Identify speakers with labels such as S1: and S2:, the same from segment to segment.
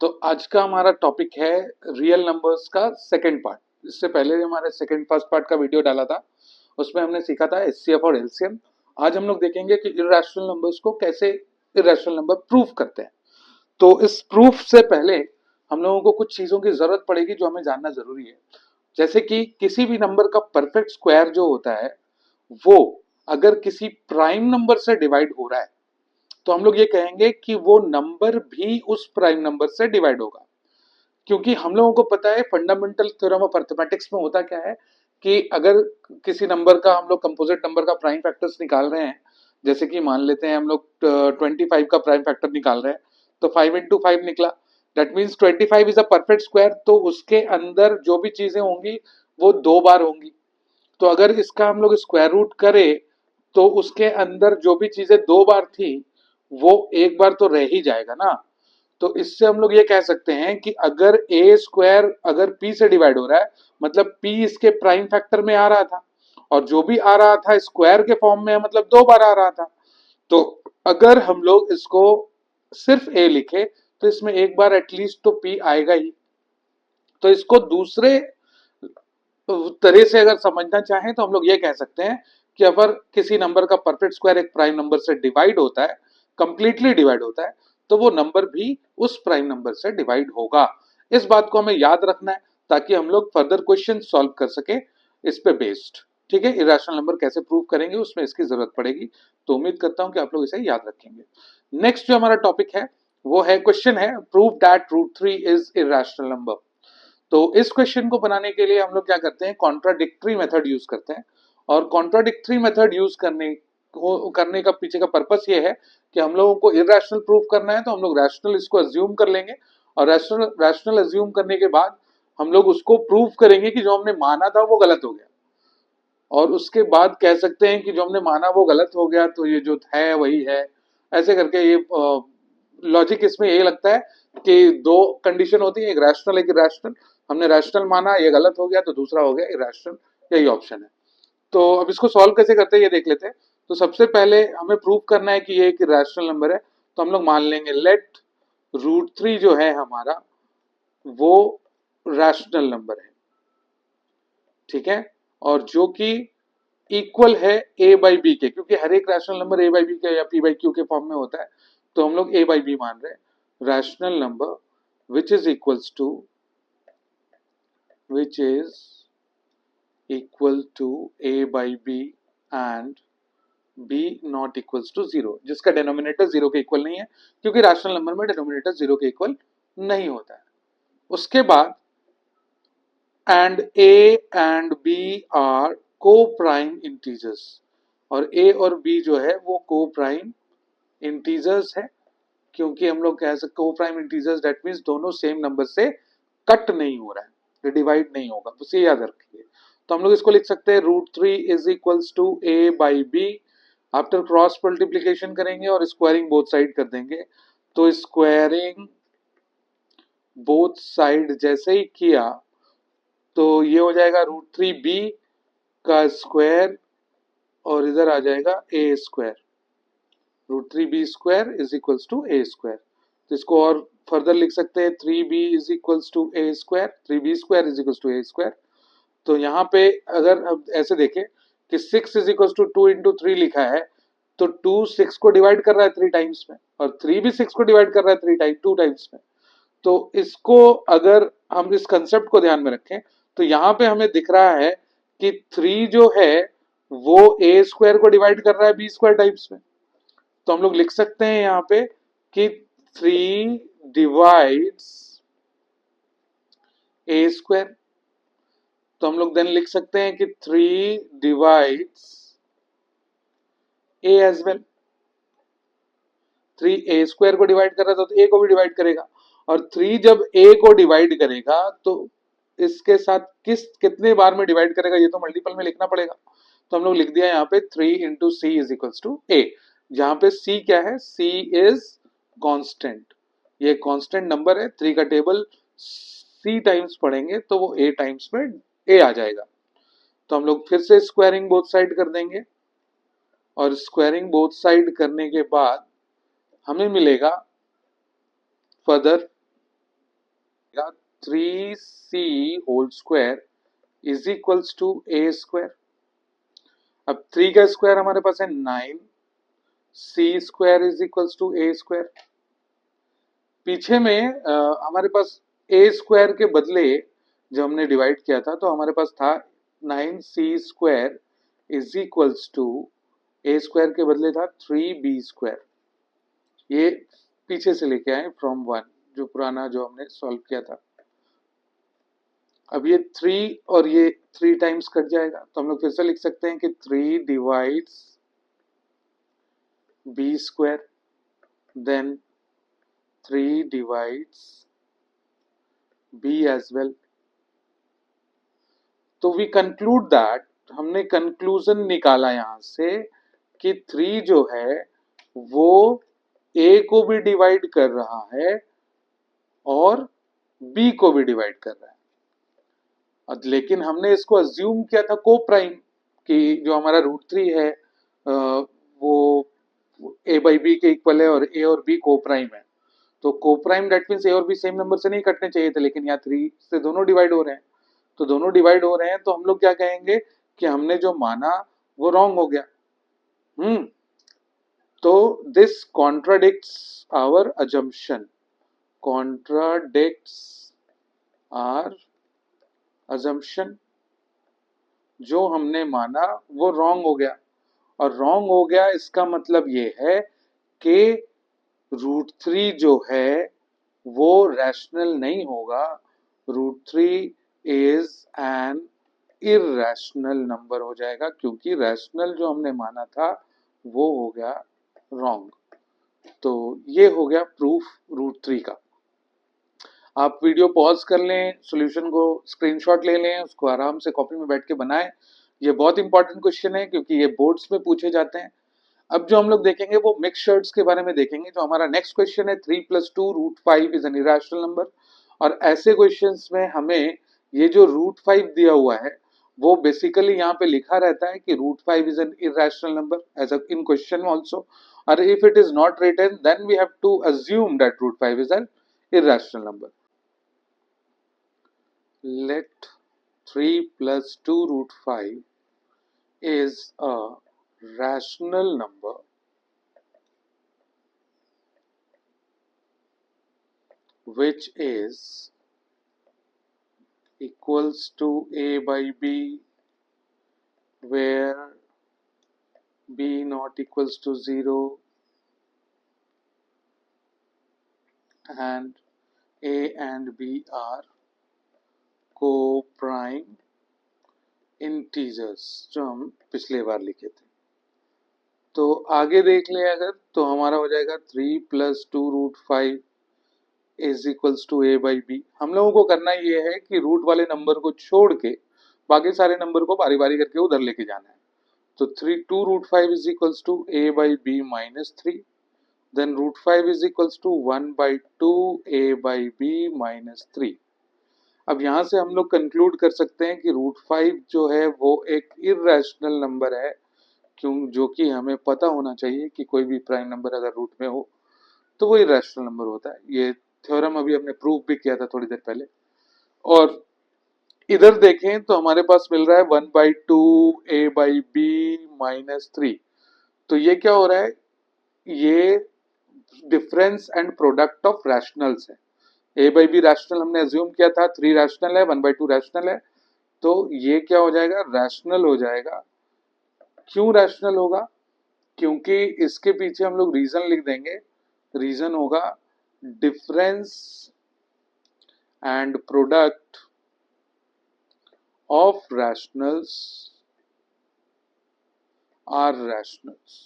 S1: तो आज का हमारा टॉपिक है रियल नंबर्स का सेकंड पार्ट। इससे पहले हमारे सेकंड फर्स्ट पार्ट का वीडियो डाला था, उसमें हमने सीखा था एचसीएफ और एलसीएम। आज हम लोग देखेंगे कि इर्रेशनल नंबर्स को कैसे इर्रेशनल नंबर प्रूफ करते हैं। तो इस प्रूफ से पहले हम लोगों को कुछ चीजों की जरूरत पड़ेगी जो हमें जानना जरूरी है। जैसे कि किसी भी नंबर का परफेक्ट स्क्वायर जो होता है वो अगर किसी प्राइम नंबर से डिवाइड हो रहा है तो हम लोग ये कहेंगे कि वो नंबर भी उस प्राइम नंबर से डिवाइड होगा। क्योंकि हम लोगों को पता है फंडामेंटल थ्योरम ऑफ अर्थमेटिक्स में होता क्या है कि अगर किसी नंबर का हम लोग कंपोजिट नंबर का प्राइम फैक्टर्स निकाल रहे हैं, जैसे कि मान लेते हैं हम लोग 25 का प्राइम फैक्टर निकाल रहे हैं, तो 5 into 5 निकला। That means 25 is a perfect square, तो उसके अंदर जो भी चीजें होंगी वो दो बार होंगी। तो अगर इसका हम लोग स्क्वायर रूट करें तो उसके अंदर जो भी चीजें दो बार थी वो एक बार तो रह ही जाएगा ना। तो इससे हम लोग ये कह सकते हैं कि अगर ए स्क्वायर अगर पी से डिवाइड हो रहा है मतलब पी इसके प्राइम फैक्टर में आ रहा था, और जो भी आ रहा था स्क्वायर के फॉर्म में मतलब दो बार आ रहा था। तो अगर हम लोग इसको सिर्फ ए लिखे तो इसमें एक बार एटलीस्ट तो पी आएगा ही। तो इसको दूसरे तरह से अगर समझना चाहें तो हम लोग ये कह सकते हैं कि अगर किसी नंबर का परफेक्ट स्क्वायर एक प्राइम नंबर से डिवाइड होता है, कंप्लीटली डिवाइड होता है, तो वो नंबर भी उस प्राइम नंबर से डिवाइड होगा। इस बात को हमें याद रखना है ताकि हम लोग फर्दर क्वेश्चन सॉल्व कर सके इस पे बेस्ड। ठीक है, इरेशनल नंबर कैसे प्रूव करेंगे उसमें इसकी जरूरत पड़ेगी, तो उम्मीद करता हूं कि आप लोग इसे याद रखेंगे। नेक्स्ट जो हमारा टॉपिक है वो है क्वेश्चन है prove that root 3 is irrational number. तो इस क्वेश्चन को बनाने के लिए हम लोग क्या करते हैं, कॉन्ट्राडिक्टरी मेथड यूज करते हैं। और कॉन्ट्राडिक्टरी मेथड यूज करने का पीछे का पर्पस ये है कि हम लोगों को इरेशनल प्रूफ करना है तो हम लोग रैशनल इसको अज्यूम कर लेंगे, और रैशनल रैशनल अज्यूम करने के बाद हम लोग उसको प्रूव करेंगे कि जो हमने माना था वो गलत हो गया। और उसके बाद कह सकते हैं कि जो हमने माना वो गलत हो गया तो ये जो है वही है। ऐसे करके ये लॉजिक इसमें यही लगता है कि दो कंडीशन होती है, एक रैशनल एक इरेशनल। हमने रैशनल माना, ये गलत हो गया, तो दूसरा हो गया इरेशनल। यही ऑप्शन है। तो अब इसको सॉल्व कैसे करते हैं ये देख लेते हैं। तो सबसे पहले हमें प्रूव करना है कि ये एक रैशनल नंबर है। तो हम लोग मान लेंगे लेट रूट 3 जो है हमारा वो रैशनल नंबर है। ठीक है, और जो कि इक्वल है ए बाई बी के, क्योंकि हर एक rational number A by B के या पी बाई क्यू के फॉर्म में होता है। तो हम लोग ए बाई बी मान रहे हैं। Rational number which is equals to which is equal to a by b and b not equals to 0, जिसका डिनोमिनेटर 0 के इक्वल नहीं है, क्योंकि रैशनल नंबर में डिनोमिनेटर 0 के इक्वल नहीं होता है। उसके बाद and a and b are को प्राइम इंटीजर्स, और a और b जो है वो को प्राइम इंटीजर्स है। क्योंकि हम लोग कह सकते को प्राइम इंटीजर्स दैट मीन्स दोनों सेम नंबर से कट नहीं हो रहा है, डिवाइड नहीं होगा, बस ये याद रखिए। तो हम लोग इसको लिख सकते हैं root 3 is equals to A by B. After cross multiplication करेंगे और स्क्वायरिंग बोथ साइड कर देंगे। तो स्क्वायरिंग बोथ साइड जैसे ही किया तो ये हो जाएगा रूट 3 बी का स्क्वायर, और इधर आ जाएगा a square. Root 3 b square is equals to A square. तो इसको और फर्दर लिख सकते हैं 3b is equals to A square, 3b square is equals to A square. तो यहाँ पे अगर अब ऐसे देखें कि 6 इज इक्वल्स टू 2 into 3 लिखा है, तो 2 6 को डिवाइड कर रहा है 3 टाइम्स में, और 3 भी 6 को डिवाइड कर रहा है 2 टाइम्स में। तो इसको अगर हम इस कंसेप्ट को ध्यान में रखें तो यहाँ पे हमें दिख रहा है कि 3 जो है वो ए स्क्वायर को डिवाइड कर रहा है बी स्क्वायर टाइम्स में। तो हम लोग लिख सकते हैं यहाँ पे कि 3 डिवाइड्स ए स्क्वायर। तो हम लोग देन लिख सकते हैं कि 3 divides A as well. 3 A square को डिवाइड कर रहा था तो ए को भी डिवाइड करेगा, और 3 जब ए को डिवाइड करेगा तो इसके साथ कितने बार में डिवाइड करेगा ये तो मल्टीपल में लिखना पड़ेगा। तो हम लोग लिख दिया यहाँ पे 3 into c is equals to a, जहां पे c क्या है, c इज कांस्टेंट। ये कांस्टेंट नंबर है, 3 का टेबल c टाइम्स पढ़ेंगे तो वो a टाइम्स में a आ जाएगा। तो हम लोग फिर से स्क्वायरिंग बोथ साइड कर देंगे, और स्क्वायरिंग बोथ साइड करने के बाद हमें मिलेगा फर्दर जाएगा 3c whole square is equals to A square. अब 3 का स्क्वायर हमारे पास है 9, c square is equals to A square. पीछे में हमारे पास ए स्क्वायर के बदले जब हमने डिवाइड किया था तो हमारे पास था 9c square is equals to A square के बदले था 3b स्क्वायर। ये पीछे से लेके आए फ्रॉम 1, जो पुराना जो हमने सॉल्व किया था। अब ये 3 और ये 3 टाइम्स कट जाएगा तो हम लोग फिर से लिख सकते हैं कि 3 divides b square, then 3 divides b as well. तो we conclude that, हमने कंक्लूजन निकाला यहां से कि 3 जो है वो a को भी डिवाइड कर रहा है और b को भी डिवाइड कर रहा है। लेकिन हमने इसको अज्यूम किया था को प्राइम कि जो हमारा √3 है वो a बाई बी के इक्वल है और a और b को प्राइम है। तो को प्राइम डेट मीन्स ए और बी सेम नंबर से नहीं कटने चाहिए थे, लेकिन यहाँ 3 से दोनों डिवाइड हो रहे हैं। तो दोनों डिवाइड हो रहे हैं तो हम लोग क्या कहेंगे कि हमने जो माना वो रॉन्ग हो गया। तो this contradicts our assumption, contradicts our assumption. जो हमने माना वो रॉन्ग हो गया, और रॉन्ग हो गया इसका मतलब ये है कि √3 जो है वो रैशनल नहीं होगा। √3 इज एन इरैशनल नंबर हो जाएगा, क्योंकि रैशनल जो हमने माना था वो हो गया रॉन्ग। तो ये हो गया प्रूफ √3 का। आप वीडियो पॉज कर लें, सॉल्यूशन को स्क्रीनशॉट ले लें, उसको आराम से कॉपी में बैठ के बनाएं। ये बहुत इंपॉर्टेंट क्वेश्चन है क्योंकि ये बोर्ड्स में पूछे जाते हैं। अब जो हम लोग देखेंगे वो मिक्सचर्स के बारे में देखेंगे। जो हमारा नेक्स्ट क्वेश्चन है 3 + 2 √5 इज एन इरेशनल नंबर। और ऐसे क्वेश्चंस में हमें ये जो √5 दिया हुआ है वो बेसिकली यहाँ पे लिखा रहता है कि √5 is an irrational number as in question also. और if it is not written then we have to assume that √5 is an irrational number. Let 3 + 2 √5 is a rational number which is equals to a by b, where b not equals to 0 and a and b are co-prime integers, जो हम पिछले बार लिखे थे। तो आगे देख लें अगर, तो हमारा हो जाएगा 3 + 2 √5 is equals to a by B. हम लोगों को करना ये है कि रूट वाले नंबर को छोड़ के बाकी सारे नंबर को बारी बारी करके उधर लेके जाना है। तो 2 √5 is equals to a by B -3, then √5 is equals to 1/2 a by B -3। अब यहाँ से हम लोग कंक्लूड कर सकते हैं कि √5 जो है वो एक इररेशनल नंबर है, क्यों, जो कि हमें पता होना चाहिए कि कोई भी प्राइम नंबर अगर रूट में हो तो वो इररेशनल नंबर होता है। ये थ्योरम अभी हमने प्रूव भी किया था थोड़ी देर पहले। और इधर देखें तो हमारे पास मिल रहा है 1/2 a बाई बी -3। तो ये क्या हो रहा है, ये difference and product of rationals है। a बाई बी रैशनल हमने अज्यूम किया था, 3 रैशनल है, 1/2 रैशनल है। तो ये क्या हो जाएगा, रैशनल हो जाएगा। क्यों रैशनल होगा, क्योंकि इसके पीछे हम लोग रीजन लिख देंगे। रीजन होगा difference and product of rationals are rationals.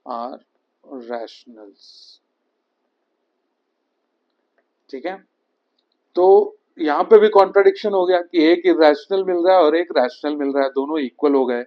S1: Are rationals. ठीक है, तो यहां पे भी कॉन्ट्राडिक्शन हो गया कि एक इरेशनल मिल रहा है और एक रैशनल मिल रहा है, दोनों इक्वल हो गए।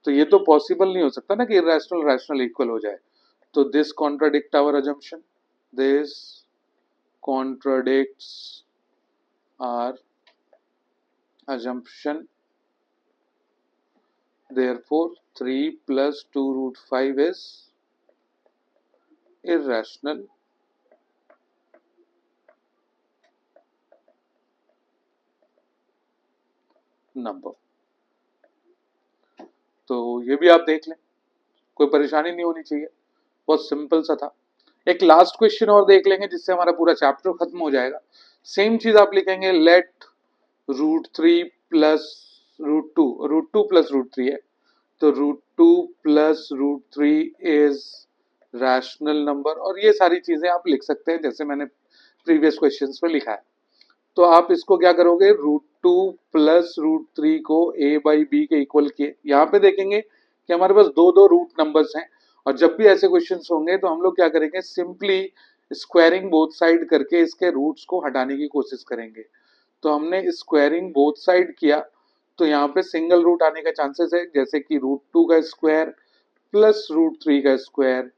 S1: तो ये तो पॉसिबल नहीं हो सकता ना कि इरेशनल रैशनल इक्वल हो जाए। तो this contradict our assumption, this contradicts our assumption, therefore 3 plus 2 root 5 is irrational number. तो ये भी आप देख लें, कोई परेशानी नहीं होनी चाहिए, बहुत सिंपल सा था। एक लास्ट क्वेश्चन और देख लेंगे जिससे हमारा पूरा चैप्टर खत्म हो जाएगा। सेम चीज आप लिखेंगे, लेट √3 प्लस √2 प्लस √3 है, तो √2 प्लस √3 इज रैशनल नंबर, और ये सारी चीजें आप लिख सकते हैं जैसे मैंने प्रीवियस क्वेश्चंस में लिखा है। तो आप इसको क्या करोगे, √2 प्लस √3 को a बाई बी के इक्वल किए। यहाँ पे देखेंगे कि हमारे पास दो दो रूट नंबर्स हैं, और जब भी ऐसे क्वेश्चंस होंगे तो हम लोग क्या करेंगे, सिंपली स्क्वायरिंग बोथ साइड करके इसके रूट्स को हटाने की कोशिश करेंगे। तो हमने स्क्वायरिंग बोथ साइड किया, तो यहाँ पे सिंगल रूट आने का चांसेस है, जैसे कि √2 का स्क्वायर प्लस √3 का स्क्वायर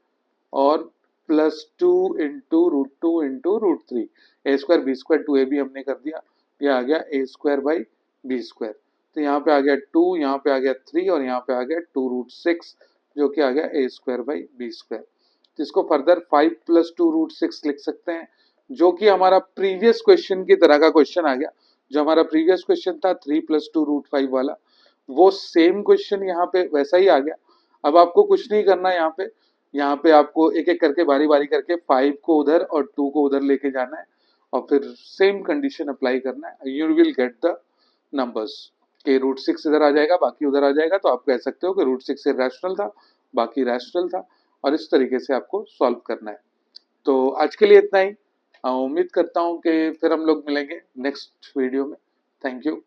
S1: और plus 2 into √2 into √3, A square B square 2ab हमने कर दिया, ये आ गया a square by B square. तो यहाँ पे आ गया 2, यहाँ पे आ गया 3 और यहाँ पे आ गया 2√6 जो कि आ गया a square by B square. तो इसको फर्दर 5 प्लस 2√6 लिख सकते हैं, जो कि हमारा प्रीवियस क्वेश्चन की तरह का क्वेश्चन आ गया। जो हमारा प्रीवियस क्वेश्चन था 3 प्लस 2√5 वाला, वो सेम क्वेश्चन यहाँ पे वैसा ही आ गया। अब आपको कुछ नहीं करना, यहाँ पे आपको एक एक करके बारी बारी करके 5 को उधर और 2 को उधर लेके जाना है, और फिर सेम कंडीशन अप्लाई करना है, you will get the numbers. के √6 इधर आ जाएगा, बाकी उधर आ जाएगा, तो आप कह सकते हो कि √6 इरैशनल था, बाकी रैशनल था, और इस तरीके से आपको सॉल्व करना है। तो आज के लिए इतना ही। उम्मीद करता हूँ कि फिर हम लोग मिलेंगे नेक्स्ट वीडियो में। Thank you.